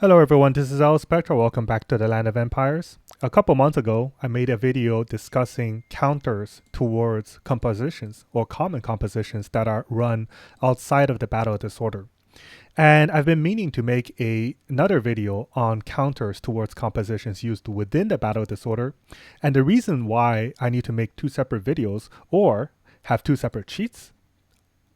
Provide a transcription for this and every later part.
Hello everyone, this is Spectra. Welcome back to the Land of Empires. A couple months ago, I made a video discussing counters towards compositions or common compositions that are run outside of the Battle of Disorder. And I've been meaning to make another video on counters towards compositions used within the Battle of Disorder. And the reason why I need to make two separate videos or have two separate sheets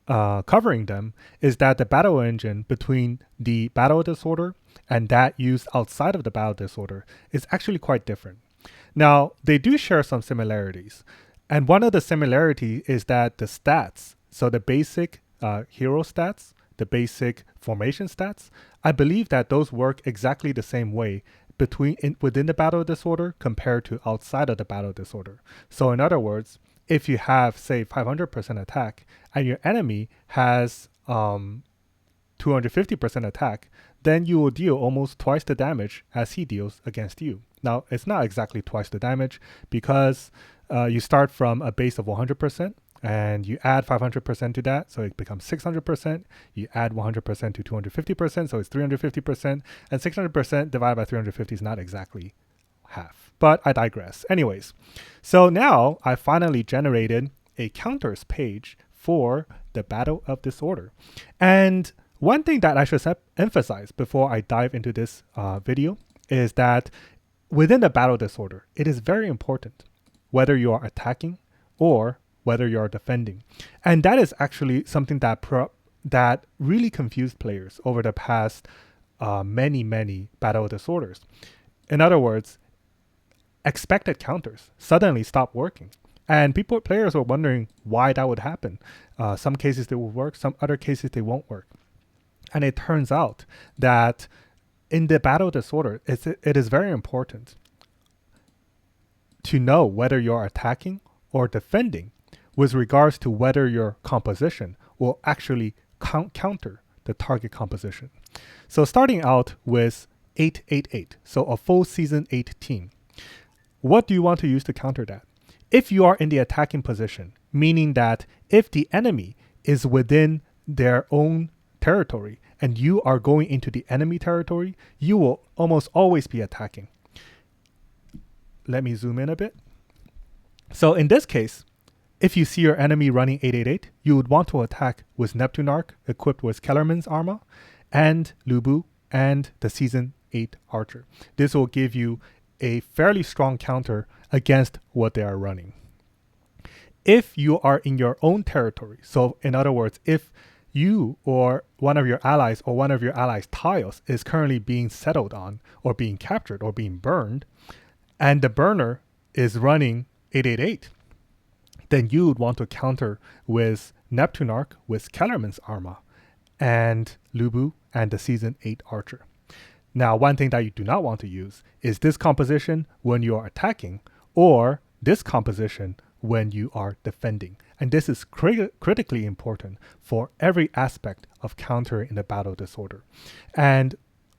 covering them is that the battle engine between the Battle Disorder and that used outside of the Battle Disorder is actually quite different. Now, they do share some similarities. And one of the similarities is that the stats, so the basic hero stats, the basic formation stats, I believe that those work exactly the same way within the Battle Disorder compared to outside of the Battle Disorder. So in other words, if you have, say, 500% attack and your enemy has 250% attack, then you will deal almost twice the damage as he deals against you. Now, it's not exactly twice the damage because you start from a base of 100% and you add 500% to that, so it becomes 600%. You add 100% to 250%, so it's 350%. And 600% divided by 350 is not exactly half. But I digress. Anyways, so now I finally generated a counters page for the Battle of Disorder. And one thing that I should emphasize before I dive into this video is that within the Battle Disorder, it is very important whether you are attacking or whether you are defending. And that is actually something that really confused players over the past many Battle Disorders. In other words, expected counters suddenly stopped working. And players were wondering why that would happen. Some cases they will work, some other cases they won't work. And it turns out that in the Battle Disorder, it is very important to know whether you're attacking or defending with regards to whether your composition will actually counter the target composition. So starting out with 888, so a full season 8 team. What do you want to use to counter that? If you are in the attacking position, meaning that if the enemy is within their own territory and you are going into the enemy territory, you will almost always be attacking. Let me zoom in a bit. So in this case, if you see your enemy running 888, you would want to attack with Neptunarch equipped with Kellerman's armor and Lubu and the Season 8 Archer. This will give you a fairly strong counter against what they are running. If you are in your own territory, so in other words, if you or one of your allies or one of your allies' tiles is currently being settled on or being captured or being burned, and the burner is running 888, then you would want to counter with Neptunarch with Kellerman's armor and Lubu and the Season 8 Archer. Now, one thing that you do not want to use is this composition when you are attacking or this composition when you are defending. And this is critically important for every aspect of counter in the Battle Disorder. And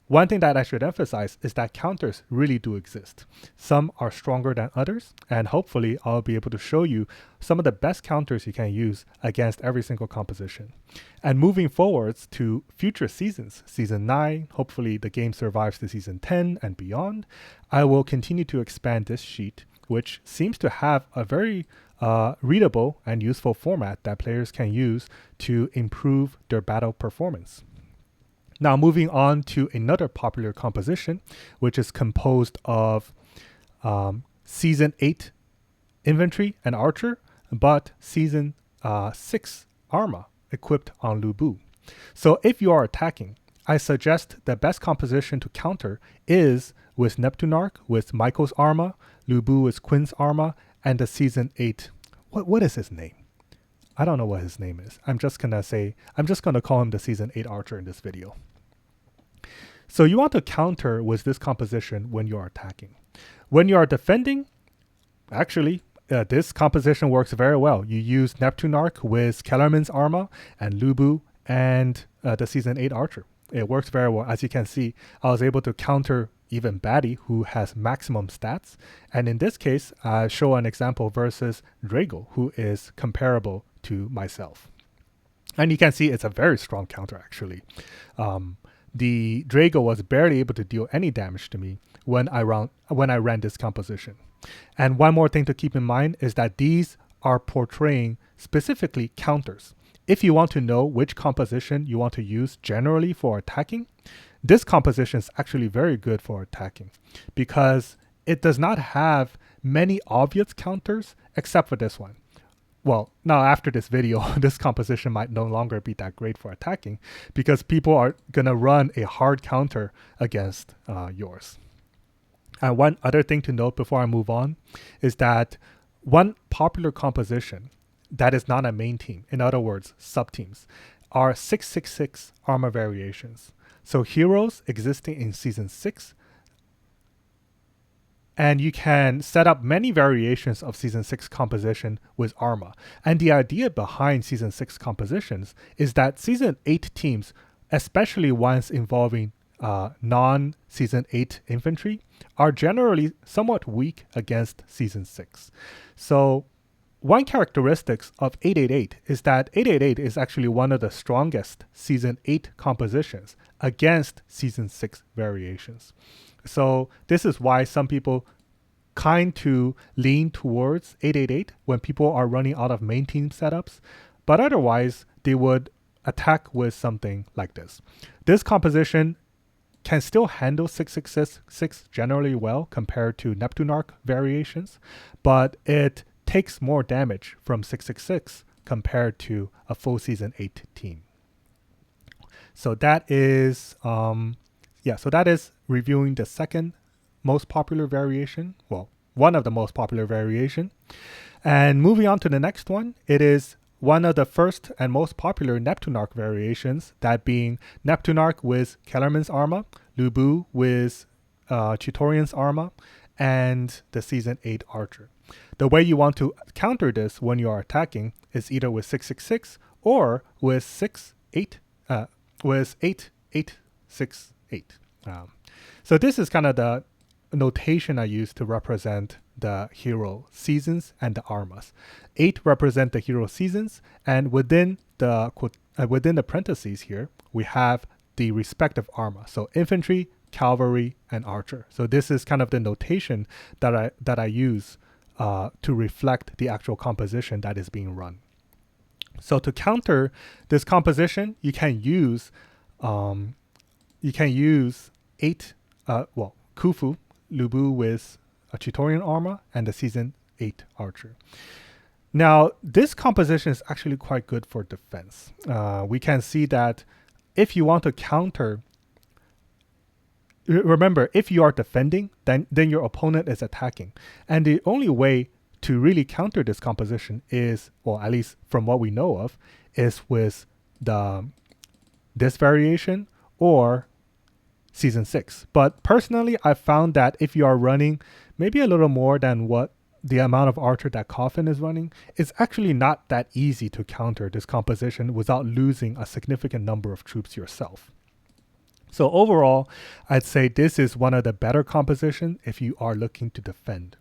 one thing that I should emphasize is that counters really do exist. Some are stronger than others, and hopefully I'll be able to show you some of the best counters you can use against every single composition. And moving forwards to future seasons, Season 9, hopefully the game survives to Season 10 and beyond, I will continue to expand this sheet, which seems to have a very readable and useful format that players can use to improve their battle performance. Now moving on to another popular composition, which is composed of Season 8 Infantry and Archer, but Season 6 Armor equipped on Lubu. So if you are attacking, I suggest the best composition to counter is with Neptunarch, with Michael's armor, Lubu with Quinn's armor, and the Season 8. What is his name? I don't know what his name is. I'm just gonna call him the Season 8 Archer in this video. So you want to counter with this composition when you are attacking. When you are defending, actually, this composition works very well. You use Neptunarch with Kellerman's armor and Lubu and the Season 8 Archer. It works very well. As you can see, I was able to counter even Batty, who has maximum stats. And in this case, I show an example versus Drago, who is comparable to myself. And you can see it's a very strong counter, actually. the Drago was barely able to deal any damage to me when I ran this composition. And one more thing to keep in mind is that these are portraying specifically counters. If you want to know which composition you want to use generally for attacking, this composition is actually very good for attacking because it does not have many obvious counters except for this one. Well, now after this video, this composition might no longer be that great for attacking because people are going to run a hard counter against yours. And one other thing to note before I move on is that one popular composition that is not a main team, in other words, sub-teams, are 666 armor variations. So heroes existing in Season 6, and you can set up many variations of Season 6 composition with Arma. And the idea behind Season 6 compositions is that Season 8 teams, especially ones involving non-Season 8 infantry, are generally somewhat weak against Season 6. So one characteristic of 888 is that 888 is actually one of the strongest Season 8 compositions against Season 6 variations. So this is why some people kind to lean towards 888 when people are running out of main team setups, but otherwise they would attack with something like this. This composition can still handle 666 generally well compared to Neptunarch variations, but it takes more damage from 666 compared to a full Season 8 team. So that is reviewing the second most popular variation. Well, one of the most popular variation. And moving on to the next one, it is one of the first and most popular Neptunarch variations, that being Neptunarch with Kellerman's Arma, Lubu with Chitaurian's Arma, and the Season 8 Archer. The way you want to counter this when you are attacking is either with 666 or with 8868. So this is kind of the notation I use to represent the hero seasons and the armas. 8 represent the hero seasons, and within the parentheses here, we have the respective arma. So infantry, cavalry, and archer. So this is kind of the notation that I use to reflect the actual composition that is being run. So to counter this composition, you can use Khufu, Lubu with a Chitaurian Arma, and the Season 8 Archer. Now, this composition is actually quite good for defense. We can see that if you want to counter, remember, if you are defending, then your opponent is attacking. And the only way to really counter this composition is, well, at least from what we know of, is with this variation or Season 6. But personally, I found that if you are running maybe a little more than what the amount of archer that Coffin is running, it's actually not that easy to counter this composition without losing a significant number of troops yourself. So overall, I'd say this is one of the better compositions if you are looking to defend.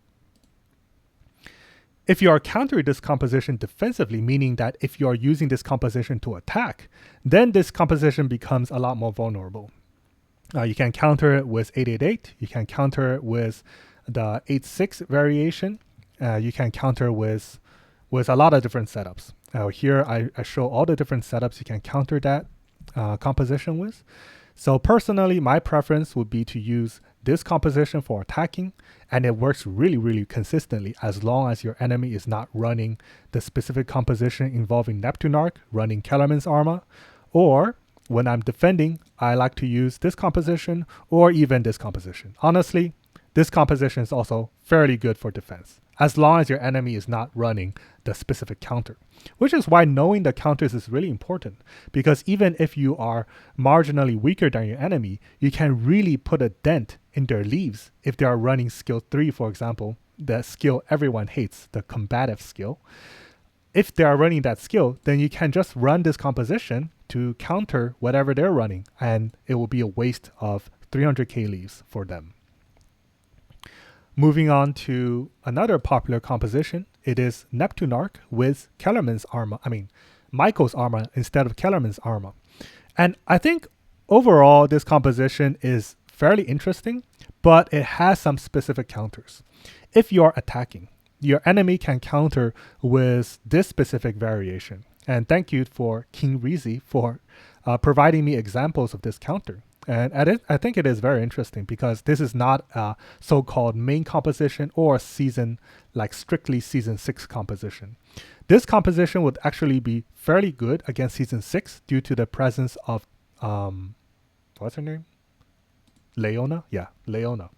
If you are countering this composition defensively, meaning that if you are using this composition to attack, then this composition becomes a lot more vulnerable. You can counter it with 888. You can counter it with the 86 variation. You can counter with a lot of different setups. Here I show all the different setups you can counter that composition with. So personally, my preference would be to use this composition for attacking, and it works really, really consistently as long as your enemy is not running the specific composition involving Neptunarch, running Kellerman's Arma, or when I'm defending, I like to use this composition or even this composition. Honestly, this composition is also fairly good for defense, as long as your enemy is not running the specific counter, which is why knowing the counters is really important, because even if you are marginally weaker than your enemy, you can really put a dent in their leaves if they are running skill 3, for example, the skill everyone hates, the combative skill. If they are running that skill, then you can just run this composition to counter whatever they're running, and it will be a waste of 300k leaves for them. Moving on to another popular composition, it is Neptunarch with Kellerman's Arma. Michael's Arma instead of Kellerman's Arma. And I think overall, this composition is fairly interesting, but it has some specific counters. If you're attacking, your enemy can counter with this specific variation. And thank you for King Rizi for providing me examples of this counter. And I think it is very interesting because this is not a so-called main composition or season, like strictly season 6 composition. This composition would actually be fairly good against season 6 due to the presence of, what's her name? Leona? Yeah, Leona.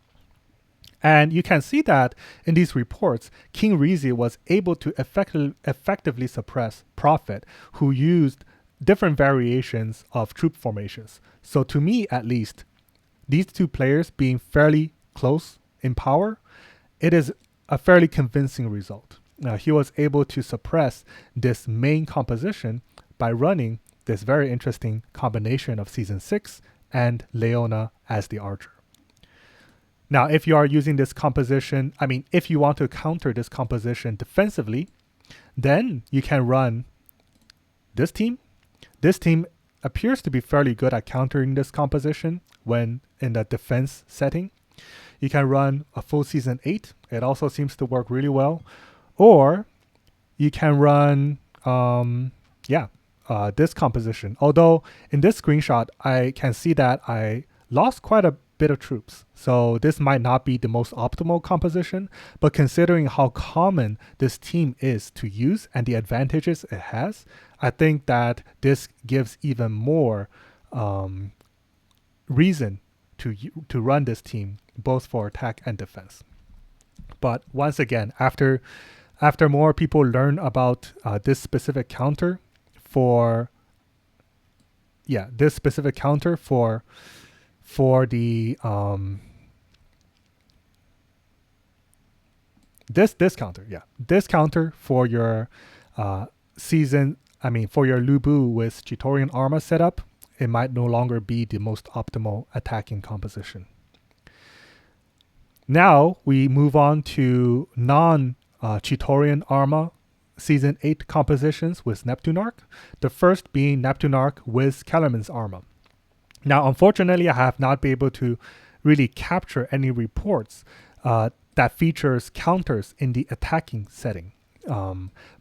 And you can see that in these reports, King Rizi was able to effectively suppress Prophet, who used different variations of troop formations. So to me, at least, these two players being fairly close in power, it is a fairly convincing result. He was able to suppress this main composition by running this very interesting combination of Season 6 and Leona as the archer. Now, if you are using this composition, if you want to counter this composition defensively, then you can run this team. This team appears to be fairly good at countering this composition when in the defense setting. You can run a full season 8. It also seems to work really well. Or you can run, this composition. Although in this screenshot, I can see that I lost quite a bit of troops. So this might not be the most optimal composition, but considering how common this team is to use and the advantages it has, I think that this gives even more reason to run this team, both for attack and defense. But once again, after more people learn about this specific counter for the this counter for your for your Lubu with Chitaurian Arma setup, it might no longer be the most optimal attacking composition. Now we move on to non-Chitaurian Arma Season 8 compositions with Neptune Arc, the first being Neptune Arc with Kellerman's Arma. Now, unfortunately, I have not been able to really capture any reports that features counters in the attacking setting.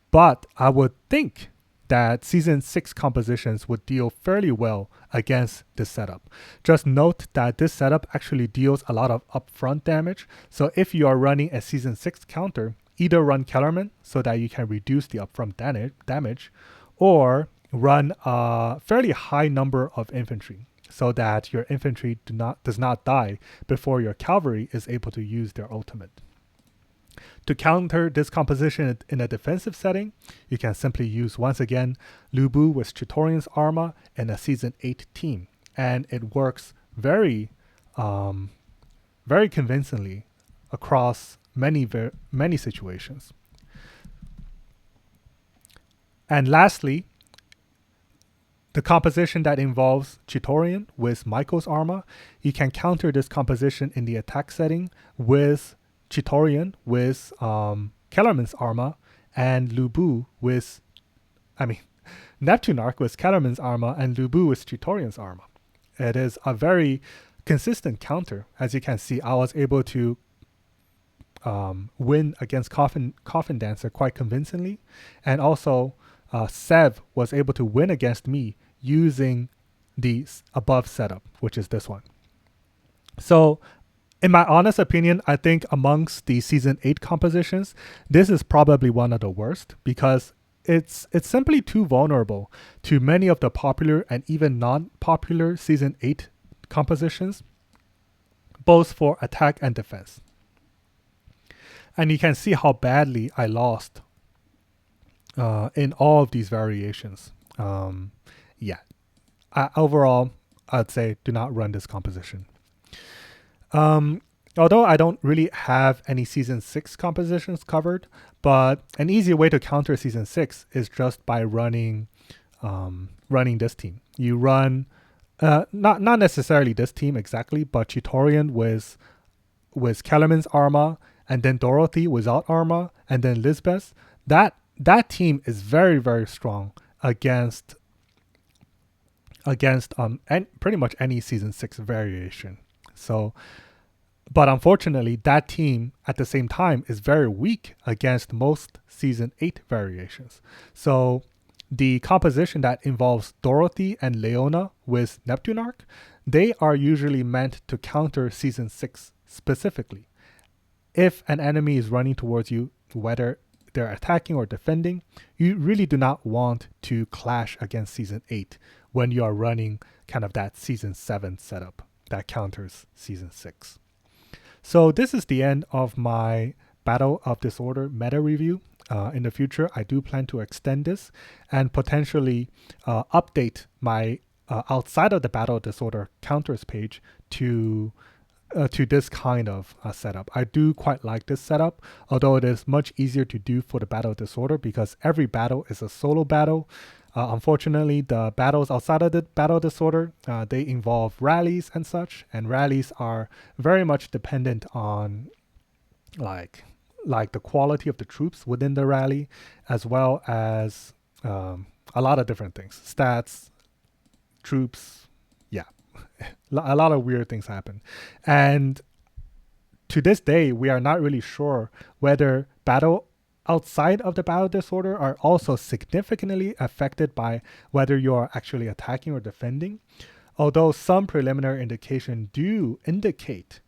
But I would think that Season 6 compositions would deal fairly well against this setup. Just note that this setup actually deals a lot of upfront damage. So if you are running a Season 6 counter, either run Kellerman so that you can reduce the upfront damage, or run a fairly high number of infantry so that your infantry does not die before your cavalry is able to use their ultimate. To counter this composition in a defensive setting, you can simply use, once again, Lubu with Chitaurian's Arma and a Season 8 team. And it works very, very convincingly across many situations. And lastly, the composition that involves Chitaurian with Michael's Arma, you can counter this composition in the attack setting with Chitaurian with Kellerman's Arma and Lubu with, Neptune Arc with Kellerman's Arma and Lubu with Chitaurian's Arma. It is a very consistent counter. As you can see, I was able to win against Coffin Dancer quite convincingly, and also Sev was able to win against me using the above setup, which is this one. So in my honest opinion, I think amongst the Season 8 compositions, this is probably one of the worst because it's simply too vulnerable to many of the popular and even non-popular Season 8 compositions, both for attack and defense. And you can see how badly I lost in all of these variations. Overall, I'd say do not run this composition. Although I don't really have any Season 6 compositions covered, but an easy way to counter Season 6 is just by running this team. You run, not necessarily this team exactly, but Chitaurian with Kellerman's Arma, and then Dorothy without Arma, and then Lisbeth. That team is very, very strong against against pretty much any season 6 variation. So, but unfortunately, that team at the same time is very weak against most season 8 variations. So the composition that involves Dorothy and Leona with Neptune Arc, they are usually meant to counter season 6 specifically. If an enemy is running towards you, whether they're attacking or defending, you really do not want to clash against season 8 when you are running kind of that season 7 setup that counters season 6. So this is the end of my Battle of Disorder meta review. In the future, I do plan to extend this and potentially update my outside of the Battle of Disorder counters page to this kind of setup. I do quite like this setup, although it is much easier to do for the Battle of Disorder because every battle is a solo battle. Unfortunately, the battles outside of the Battle of Disorder, they involve rallies and such, and rallies are very much dependent on like the quality of the troops within the rally, as well as a lot of different things, stats, troops, yeah. A lot of weird things happen. And to this day, we are not really sure whether battle outside of the battle disorder are also significantly affected by whether you are actually attacking or defending, although some preliminary indication do indicate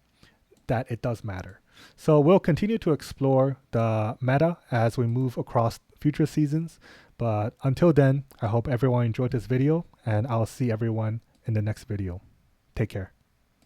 that it does matter. So we'll continue to explore the meta as we move across future seasons. But until then, I hope everyone enjoyed this video, and I'll see everyone in the next video. Take care.